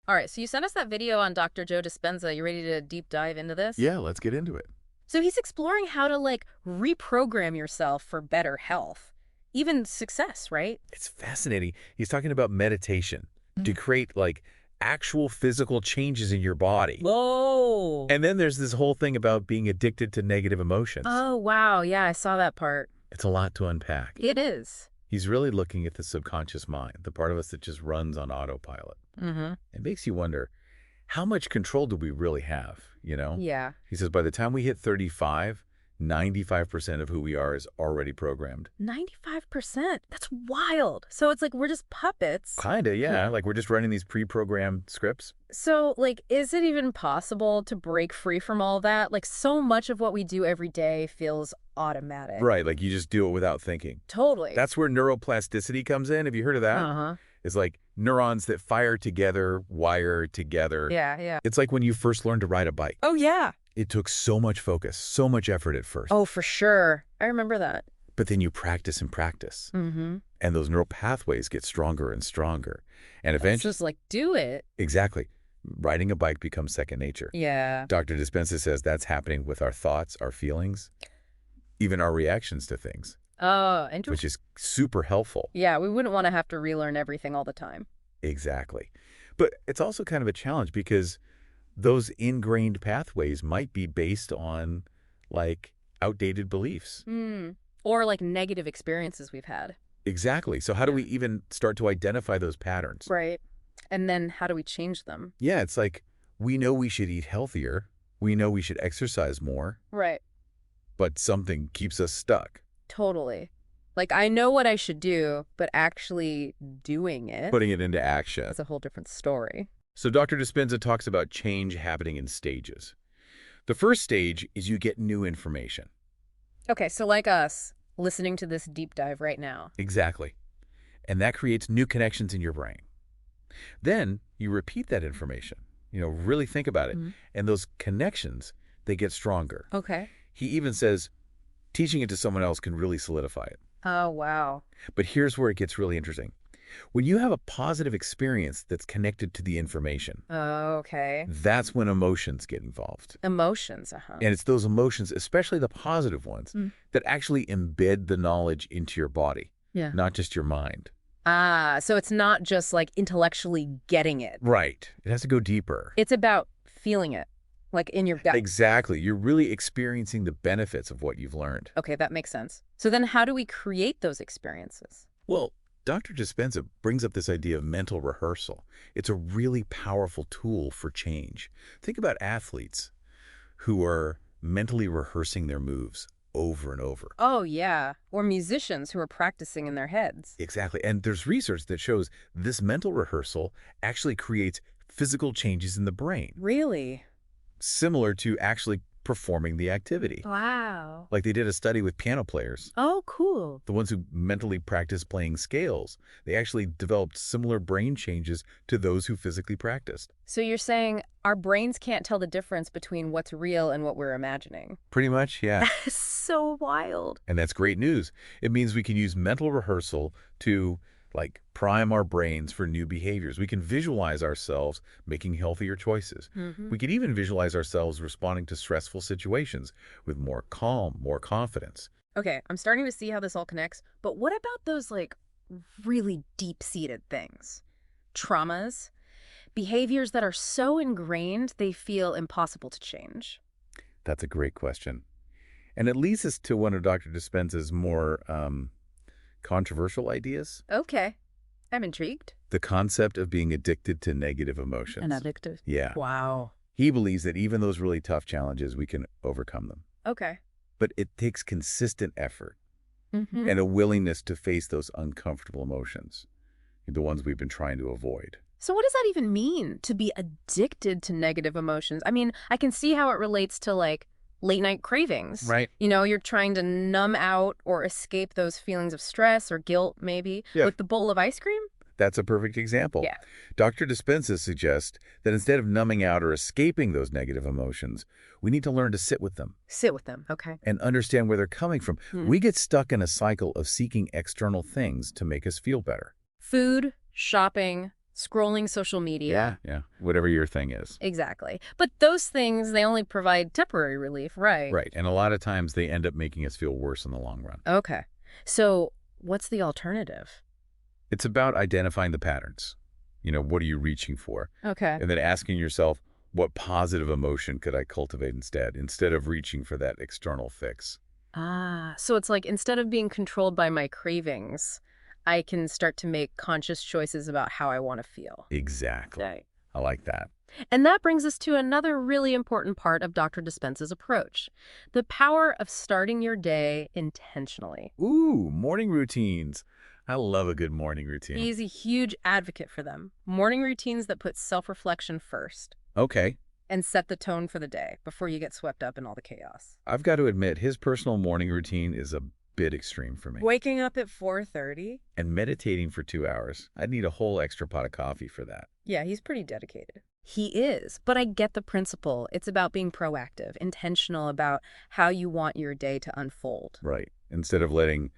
All right, so you sent us that video on Dr. Joe Dispenza. You ready to deep dive into this? Yeah, let's get into it. So he's exploring how to, reprogram yourself for better health. Even success, right? It's fascinating. He's talking about meditation to create, actual physical changes in your body. Whoa. And then there's this whole thing about being addicted to negative emotions. Oh, wow. Yeah, I saw that part. It's a lot to unpack. It is. He's really looking at the subconscious mind, the part of us that just runs on autopilot. Mm-hmm. It makes you wonder, how much control do we really have, Yeah. He says by the time we hit 35, 95% of who we are is already programmed. 95%? That's wild. So it's like we're just puppets. Kinda, yeah. Like we're just running these pre-programmed scripts. So, is it even possible to break free from all that? So much of what we do every day feels automatic. Right, like you just do it without thinking. Totally. That's where neuroplasticity comes in. Have you heard of that? Uh-huh. It's like neurons that fire together, wire together. Yeah. It's like when you first learned to ride a bike. Oh, yeah. It took so much focus, so much effort at first. Oh, for sure. I remember that. But then you practice and practice. Mm-hmm. And those neural pathways get stronger and stronger. And It's eventually... just do it. Exactly. Riding a bike becomes second nature. Yeah. Dr. Dispenza says that's happening with our thoughts, our feelings, even our reactions to things. Oh, Which interesting. is super helpful. Yeah, we wouldn't want to have to relearn everything all the time. Exactly. But it's also kind of a challenge because those ingrained pathways might be based on, outdated beliefs. Or negative experiences we've had. Exactly. So how do we even start to identify those patterns? Right. And then how do we change them? Yeah, it's like we know we should eat healthier. We know we should exercise more. Right. But something keeps us stuck. Totally. I know what I should do, but actually doing it Putting it into action. is a whole different story. So Dr. Dispenza talks about change happening in stages. The first stage is you get new information. Okay, so like us, listening to this deep dive right now. Exactly. And that creates new connections in your brain. Then you repeat that information. Really think about it. And those connections, they get stronger. Okay. He even says teaching it to someone else can really solidify it. Oh, wow. But here's where it gets really interesting. When you have a positive experience that's connected to the information, Okay. that's when emotions get involved. Emotions, uh-huh. And it's those emotions, especially the positive ones, that actually embed the knowledge into your body, Yeah. not just your mind. Ah, so it's not just intellectually getting it. Right. It has to go deeper. It's about feeling it, in your gut. Exactly. You're really experiencing the benefits of what you've learned. Okay, that makes sense. So then how do we create those experiences? Well, Dr. Dispenza brings up this idea of mental rehearsal. It's a really powerful tool for change. Think about athletes who are mentally rehearsing their moves over and over. Oh, yeah. Or musicians who are practicing in their heads. Exactly. And there's research that shows this mental rehearsal actually creates physical changes in the brain, Really? similar to actually performing the activity. Wow. Like they did a study with piano players. Oh, cool. The ones who mentally practice playing scales, they actually developed similar brain changes to those who physically practiced. So you're saying our brains can't tell the difference between what's real and what we're imagining. Pretty much, yeah. That's so wild. And that's great news. It means we can use mental rehearsal to, prime our brains for new behaviors. We can visualize ourselves making healthier choices. We can even visualize ourselves responding to stressful situations with more calm, more confidence. Okay, I'm starting to see how this all connects, but what about those, really deep-seated things? Traumas? Behaviors that are so ingrained they feel impossible to change? That's a great question. And it leads us to one of Dr. Dispenza's more controversial ideas. Okay, I'm intrigued. The concept of being addicted to negative emotions. And addictive. Yeah. Wow. He believes that even those really tough challenges, we can overcome them. Okay. But it takes consistent effort Mm-hmm. and a willingness to face those uncomfortable emotions, the ones we've been trying to avoid. So what does that even mean, to be addicted to negative emotions? I mean, I can see how it relates to, late night cravings. Right. You're trying to numb out or escape those feelings of stress or guilt, maybe, Yeah. with the bowl of ice cream? That's a perfect example. Yeah. Dr. Dispenza suggests that instead of numbing out or escaping those negative emotions, we need to learn to sit with them Sit with them, okay. and understand where they're coming from. We get stuck in a cycle of seeking external things to make us feel better. Food, shopping, Scrolling social media. Yeah, whatever your thing is. Exactly. But those things, they only provide temporary relief, right? Right, and a lot of times they end up making us feel worse in the long run. Okay. So what's the alternative? It's about identifying the patterns. What are you reaching for? Okay. And then asking yourself, what positive emotion could I cultivate instead of reaching for that external fix? Ah, so it's like instead of being controlled by my cravings, I can start to make conscious choices about how I want to feel. Exactly. Right. I like that. And that brings us to another really important part of Dr. Dispenza's approach, the power of starting your day intentionally. Ooh, morning routines. I love a good morning routine. He's a huge advocate for them. Morning routines that put self-reflection first Okay. and set the tone for the day before you get swept up in all the chaos. I've got to admit, his personal morning routine is a bit extreme for me. Waking up at 4:30? And meditating for 2 hours. I'd need a whole extra pot of coffee for that. Yeah, he's pretty dedicated. He is, but I get the principle. It's about being proactive, intentional about how you want your day to unfold. Right. Instead of letting,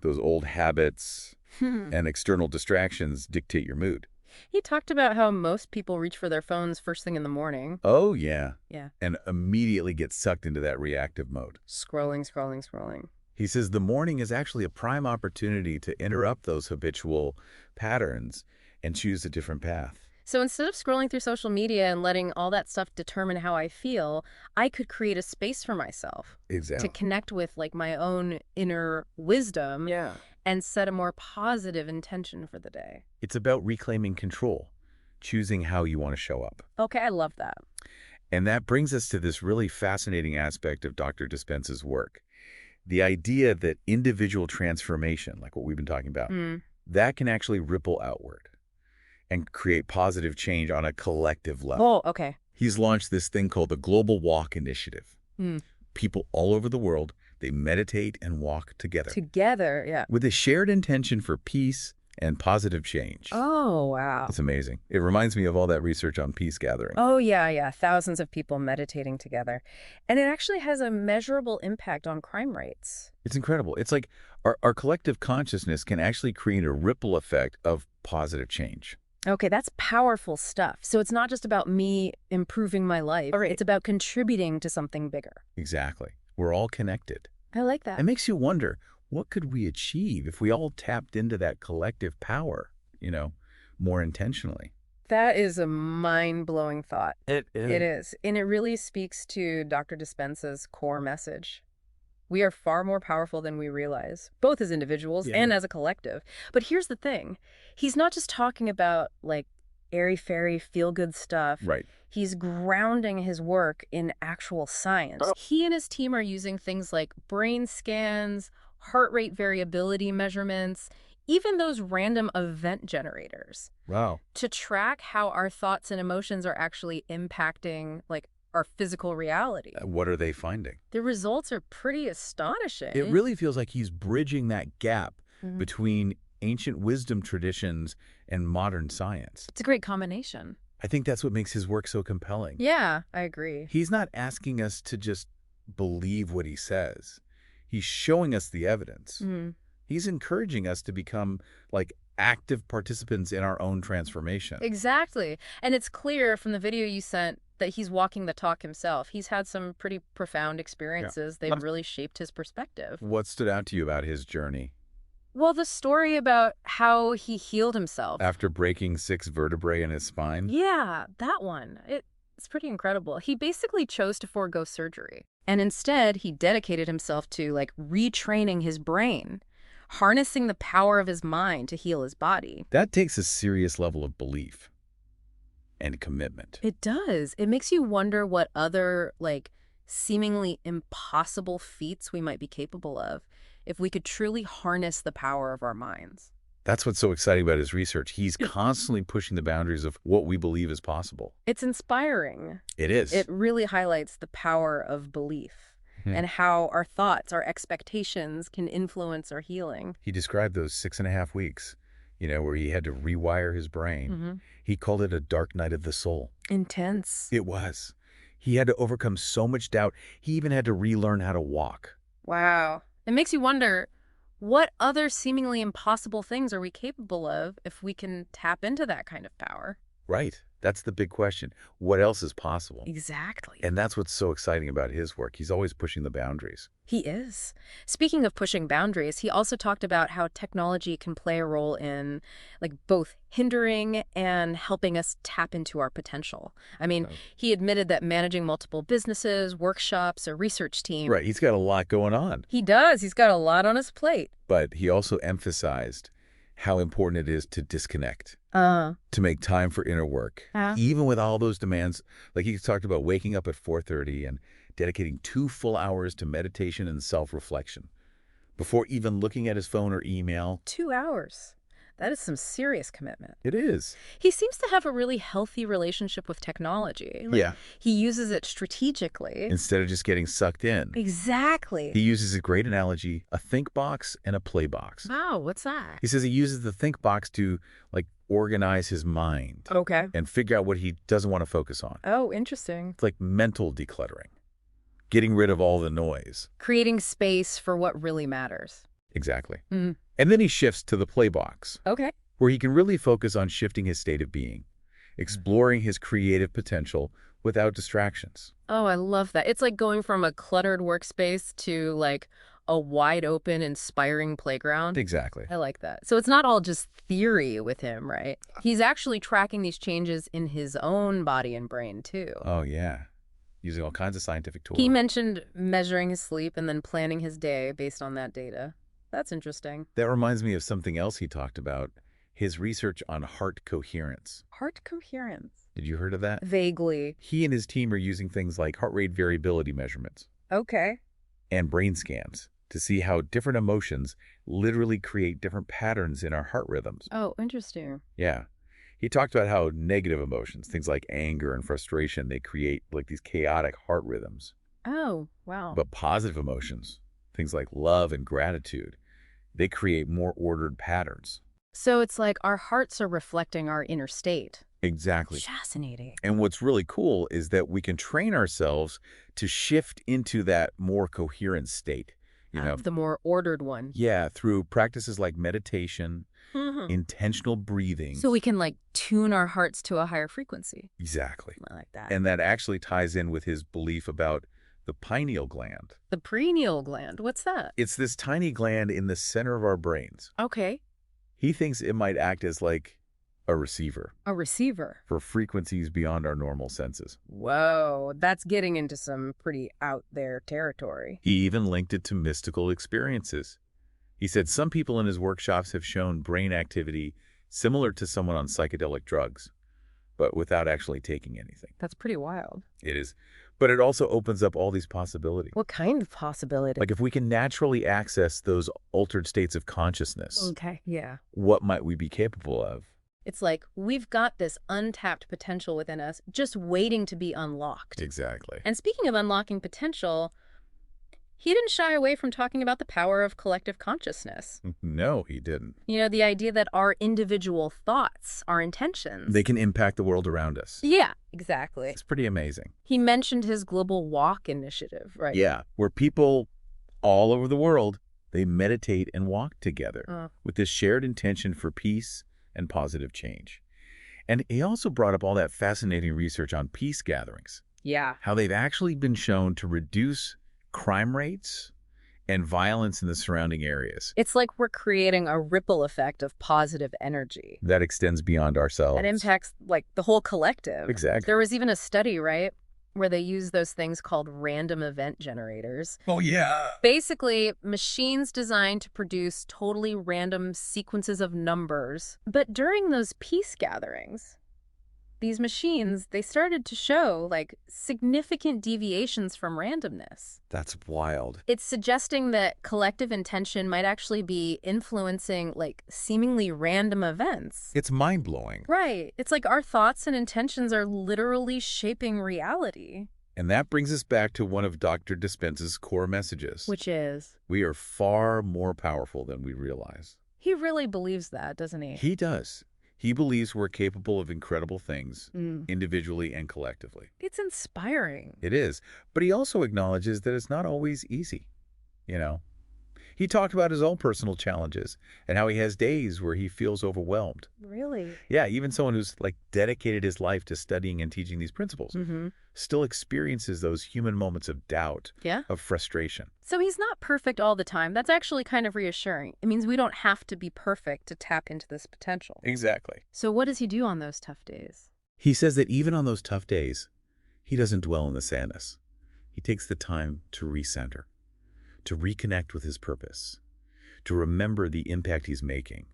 those old habits and external distractions dictate your mood. He talked about how most people reach for their phones first thing in the morning. Oh, yeah. Yeah. And immediately get sucked into that reactive mode. Scrolling, scrolling, scrolling. He says the morning is actually a prime opportunity to interrupt those habitual patterns and choose a different path. So instead of scrolling through social media and letting all that stuff determine how I feel, I could create a space for myself to Exactly. connect with like my own inner wisdom Yeah. and set a more positive intention for the day. It's about reclaiming control, choosing how you want to show up. Okay, I love that. And that brings us to this really fascinating aspect of Dr. Dispenza's work. The idea that individual transformation, like what we've been talking about, that can actually ripple outward and create positive change on a collective level. Oh, okay. He's launched this thing called the Global Walk Initiative. People all over the world, they meditate and walk together Together, yeah. with a shared intention for peace and positive change. Oh, wow. It's amazing. It reminds me of all that research on peace gathering. Oh, yeah. Thousands of people meditating together. And it actually has a measurable impact on crime rates. It's incredible. It's like our collective consciousness can actually create a ripple effect of positive change. Okay, that's powerful stuff. So it's not just about me improving my life. All right. It's about contributing to something bigger. Exactly. We're all connected. I like that. It makes you wonder, what could we achieve if we all tapped into that collective power, more intentionally? That is a mind-blowing thought. It is. It is. And it really speaks to Dr. Dispenza's core message. We are far more powerful than we realize, both as individuals and as a collective. But here's the thing. He's not just talking about, like, airy-fairy, feel-good stuff. Right. He's grounding his work in actual science. He and his team are using things like brain scans, heart rate variability measurements, even those random event generators Wow. to track how our thoughts and emotions are actually impacting, like, our physical reality. What are they finding? The results are pretty astonishing. It really feels like he's bridging that gap between ancient wisdom traditions and modern science. It's a great combination. I think that's what makes his work so compelling. Yeah, I agree. He's not asking us to just believe what he says. He's showing us the evidence. He's encouraging us to become, like, active participants in our own transformation. Exactly. And it's clear from the video you sent that he's walking the talk himself. He's had some pretty profound experiences. They've really shaped his perspective. What stood out to you about his journey? Well, the story about how he healed himself. After breaking 6 vertebrae in his spine? Yeah, that one. It's pretty incredible. He basically chose to forego surgery. And instead, he dedicated himself to, like, retraining his brain, harnessing the power of his mind to heal his body. That takes a serious level of belief and commitment. It does. It makes you wonder what other, like, seemingly impossible feats we might be capable of if we could truly harness the power of our minds. That's what's so exciting about his research. He's constantly pushing the boundaries of what we believe is possible. It's inspiring. It is. It really highlights the power of belief and how our thoughts, our expectations can influence our healing. He described those 6.5 weeks, where he had to rewire his brain. He called it a dark night of the soul. Intense. It was. He had to overcome so much doubt. He even had to relearn how to walk. Wow. It makes you wonder, What other seemingly impossible things are we capable of if we can tap into that kind of power? Right. That's the big question. What else is possible? Exactly. And that's what's so exciting about his work. He's always pushing the boundaries. He is. Speaking of pushing boundaries, he also talked about how technology can play a role in, like, both hindering and helping us tap into our potential. I mean, Oh. he admitted that managing multiple businesses, workshops, a research team, Right. He's got a lot going on. he does. He's got a lot on his plate. But he also emphasized how important it is to disconnect, Uh, to make time for inner work. Yeah. Even with all those demands, like he talked about waking up at 4:30 and dedicating 2 full hours to meditation and self-reflection before even looking at his phone or email. 2 hours. That is some serious commitment. It is. He seems to have a really healthy relationship with technology. Yeah. He uses it strategically. Instead of just getting sucked in. Exactly. He uses a great analogy, a think box and a play box. Wow, what's that? He says he uses the think box to, like, organize his mind Okay. and figure out what he doesn't want to focus on. Oh, interesting. It's like mental decluttering, getting rid of all the noise. Creating space for what really matters. Exactly. Mm. And then he shifts to the play box, Okay. where he can really focus on shifting his state of being, exploring his creative potential without distractions. Oh, I love that. It's like going from a cluttered workspace to, like, a wide open, inspiring playground. Exactly. I like that. So it's not all just theory with him, right? He's actually tracking these changes in his own body and brain, too. Oh, yeah. Using all kinds of scientific tools. He mentioned measuring his sleep and then planning his day based on that data. That's interesting. That reminds me of something else he talked about, his research on heart coherence. Heart coherence. Did you heard of that? Vaguely. He and his team are using things like heart rate variability measurements Okay. and brain scans to see how different emotions literally create different patterns in our heart rhythms. Oh, interesting. Yeah. He talked about how negative emotions, things like anger and frustration, they create like these chaotic heart rhythms. Oh, wow. But positive emotions, things like love and gratitude, they create more ordered patterns. So it's like our hearts are reflecting our inner state. Exactly. Fascinating. And what's really cool is that we can train ourselves to shift into that more coherent state. You know, The more ordered one. yeah, through practices like meditation, Mhm. intentional breathing. So we can, like, tune our hearts to a higher frequency. Exactly. I like that. And that actually ties in with his belief about the pineal gland. The pineal gland, what's that? It's this tiny gland in the center of our brains. Okay. He thinks it might act as like a receiver A receiver. for frequencies beyond our normal senses. Whoa, that's getting into some pretty out there territory. He even linked it to mystical experiences. He said some people in his workshops have shown brain activity similar to someone on psychedelic drugs, but without actually taking anything. That's pretty wild. It is. But it also opens up all these possibilities. What kind of possibility? Like if we can naturally access those altered states of consciousness, Okay, yeah. what might we be capable of? It's like we've got this untapped potential within us just waiting to be unlocked. Exactly. And speaking of unlocking potential, he didn't shy away from talking about the power of collective consciousness. No, he didn't. You know, the idea that our individual thoughts, our intentions. They can impact the world around us. Yeah, exactly. It's pretty amazing. He mentioned his global walk initiative, right? Yeah, where people all over the world, they meditate and walk together with this shared intention for peace and positive change. And he also brought up all that fascinating research on peace gatherings, Yeah. how they've actually been shown to reduce crime rates and violence in the surrounding areas. It's like we're creating a ripple effect of positive energy That extends beyond ourselves. that impacts, like, the whole collective. Exactly. There was even a study, right, where they use those things called random event generators. Oh, yeah. Basically, machines designed to produce totally random sequences of numbers. But during those peace gatherings, these machines, they started to show, like, significant deviations from randomness. That's wild. It's suggesting that collective intention might actually be influencing, like, seemingly random events. It's mind-blowing. Right. It's like our thoughts and intentions are literally shaping reality. And that brings us back to one of Dr. Dispenza's core messages. Which is? We are far more powerful than we realize. He really believes that, doesn't he? He does. He believes we're capable of incredible things, individually and collectively. It's inspiring. It is. But he also acknowledges that it's not always easy. You know, He talked about his own personal challenges and how he has days where he feels overwhelmed. Really? Yeah, even someone who's like dedicated his life to studying and teaching these principles still experiences those human moments of doubt, Yeah. of frustration. So he's not perfect all the time. That's actually kind of reassuring. It means we don't have to be perfect to tap into this potential. Exactly. So what does he do on those tough days? He says that even on those tough days, he doesn't dwell in the sadness. He takes the time to recenter, to reconnect with his purpose, to remember the impact he's making.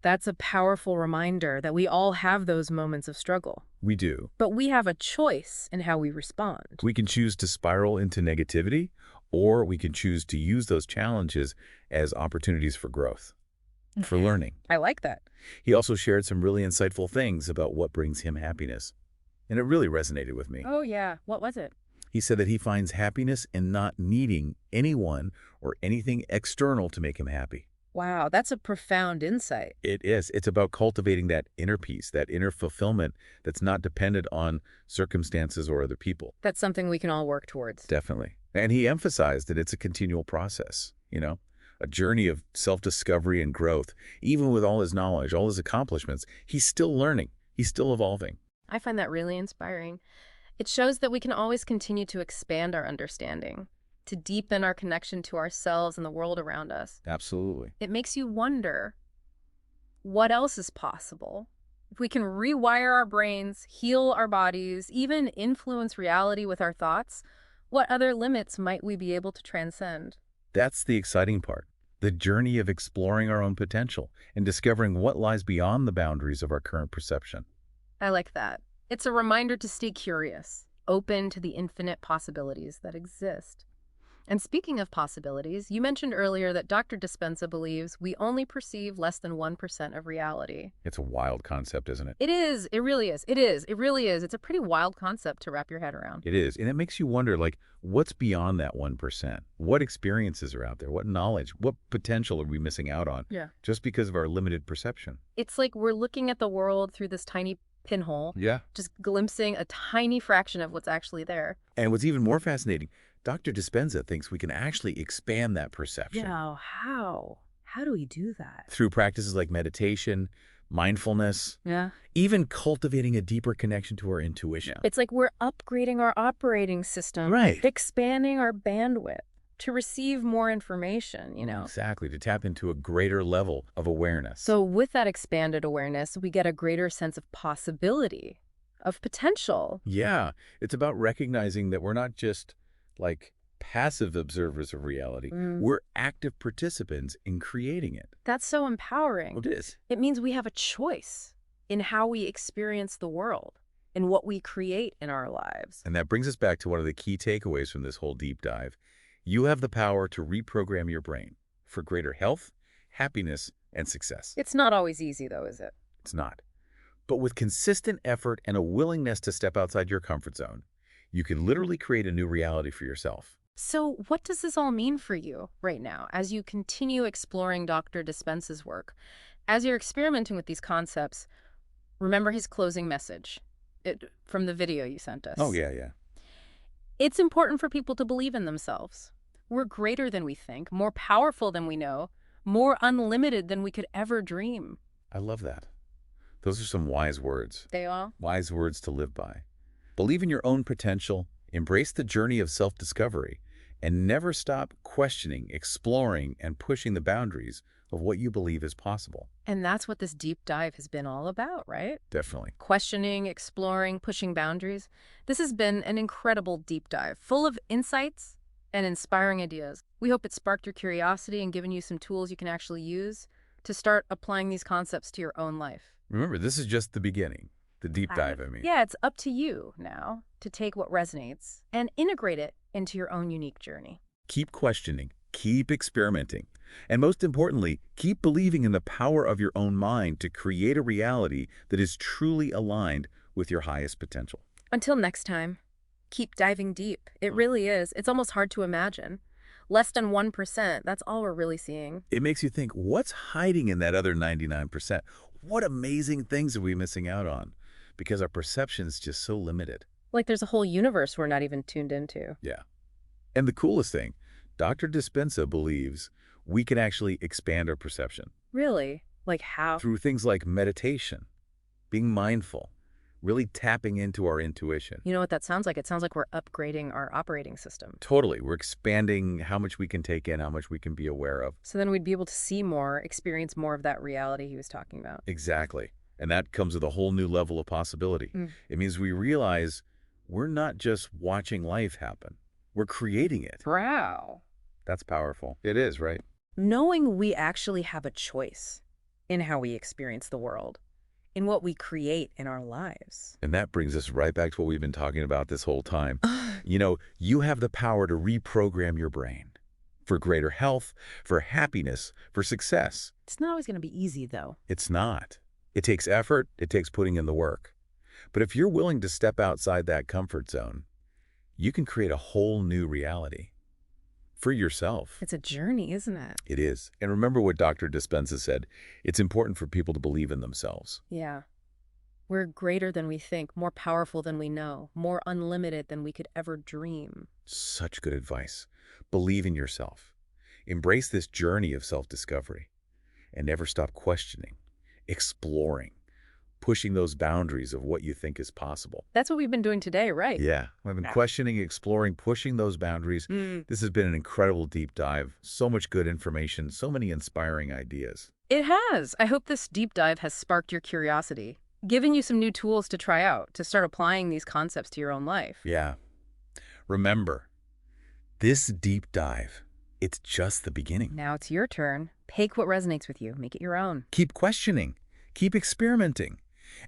That's a powerful reminder that we all have those moments of struggle. We do. But we have a choice in how we respond. We can choose to spiral into negativity, or we can choose to use those challenges as opportunities for growth, for learning. I like that. He also shared some really insightful things about what brings him happiness, and it really resonated with me. Oh, yeah. What was it? He said that he finds happiness in not needing anyone or anything external to make him happy. Wow, that's a profound insight. It is. It's about cultivating that inner peace, that inner fulfillment that's not dependent on circumstances or other people. That's something we can all work towards. Definitely. And he emphasized that it's a continual process, a journey of self-discovery and growth. Even with all his knowledge, all his accomplishments, he's still learning. He's still evolving. I find that really inspiring. It shows that we can always continue to expand our understanding, to deepen our connection to ourselves and the world around us. Absolutely. It makes you wonder, what else is possible? If we can rewire our brains, heal our bodies, even influence reality with our thoughts, what other limits might we be able to transcend? That's the exciting part. The journey of exploring our own potential and discovering what lies beyond the boundaries of our current perception. I like that. It's a reminder to stay curious, open to the infinite possibilities that exist. And speaking of possibilities, you mentioned earlier that Dr. Dispenza believes we only perceive less than 1% of reality. It's a wild concept, isn't it? It is. It really is. It is. It really is. It's a pretty wild concept to wrap your head around. It is. And it makes you wonder, what's beyond that 1%? What experiences are out there? What knowledge? What potential are we missing out on? Yeah. Just because of our limited perception? It's like we're looking at the world through this tiny pinhole. Yeah. Just glimpsing a tiny fraction of what's actually there. And what's even more fascinating, Dr. Dispenza thinks we can actually expand that perception. Yeah, how? How do we do that? Through practices like meditation, mindfulness, even cultivating a deeper connection to our intuition. It's like we're upgrading our operating system, Right. expanding our bandwidth to receive more information, Exactly, to tap into a greater level of awareness. So with that expanded awareness, we get a greater sense of possibility, of potential. Yeah, it's about recognizing that we're not just passive observers of reality. We're active participants in creating it. That's so empowering. It is. It means we have a choice in how we experience the world and what we create in our lives. And that brings us back to one of the key takeaways from this whole deep dive. You have the power to reprogram your brain for greater health, happiness, and success. It's not always easy, though, is it? It's not. But with consistent effort and a willingness to step outside your comfort zone, you can literally create a new reality for yourself. So what does this all mean for you right now as you continue exploring Dr. Dispenza's work? As you're experimenting with these concepts, remember his closing message from the video you sent us. Oh, yeah. It's important for people to believe in themselves. We're greater than we think, more powerful than we know, more unlimited than we could ever dream. I love that. Those are some wise words. They are? Wise words to live by. Believe in your own potential, embrace the journey of self-discovery, and never stop questioning, exploring, and pushing the boundaries of what you believe is possible. And that's what this deep dive has been all about, right? Definitely. Questioning, exploring, pushing boundaries. This has been an incredible deep dive, full of insights and inspiring ideas. We hope it sparked your curiosity and given you some tools you can actually use to start applying these concepts to your own life. Remember, this is just the beginning. The deep dive, I mean. Yeah, it's up to you now to take what resonates and integrate it into your own unique journey. Keep questioning, keep experimenting, and most importantly, keep believing in the power of your own mind to create a reality that is truly aligned with your highest potential. Until next time, keep diving deep. It really is. It's almost hard to imagine. Less than 1%, that's all we're really seeing. It makes you think, what's hiding in that other 99%? What amazing things are we missing out on? Because our perception is just so limited. Like there's a whole universe we're not even tuned into. Yeah. And the coolest thing, Dr. Dispenza believes we can actually expand our perception Really? Like how? through things like meditation, being mindful, really tapping into our intuition. You know what that sounds like? It sounds like we're upgrading our operating system. Totally. We're expanding how much we can take in, how much we can be aware of. So then we'd be able to see more, experience more of that reality he was talking about. Exactly. And that comes with a whole new level of possibility. Mm. It means we realize we're not just watching life happen. We're creating it. Wow. That's powerful. It is, right? Knowing we actually have a choice in how we experience the world, in what we create in our lives. And that brings us right back to what we've been talking about this whole time. You have the power to reprogram your brain for greater health, for happiness, for success. It's not always going to be easy, though. It's not. It takes effort. It takes putting in the work. But if you're willing to step outside that comfort zone, you can create a whole new reality for yourself. It's a journey, isn't it? It is. And remember what Dr. Dispenza said. It's important for people to believe in themselves. Yeah. We're greater than we think, more powerful than we know, more unlimited than we could ever dream. Such good advice. Believe in yourself. Embrace this journey of self-discovery. And never stop questioning, exploring, pushing those boundaries of what you think is possible. That's what we've been doing today, right? Yeah, I've been questioning, exploring, pushing those boundaries. This has been an incredible deep dive. So much good information, so many inspiring ideas. It has. I hope this deep dive has sparked your curiosity, given you some new tools to try out, to start applying these concepts to your own life. Yeah. Remember, this deep dive, it's just the beginning. Now it's your turn. Take what resonates with you. Make it your own. Keep questioning. Keep experimenting.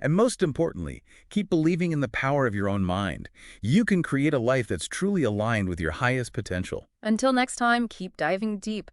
And most importantly, keep believing in the power of your own mind. You can create a life that's truly aligned with your highest potential. Until next time, keep diving deep.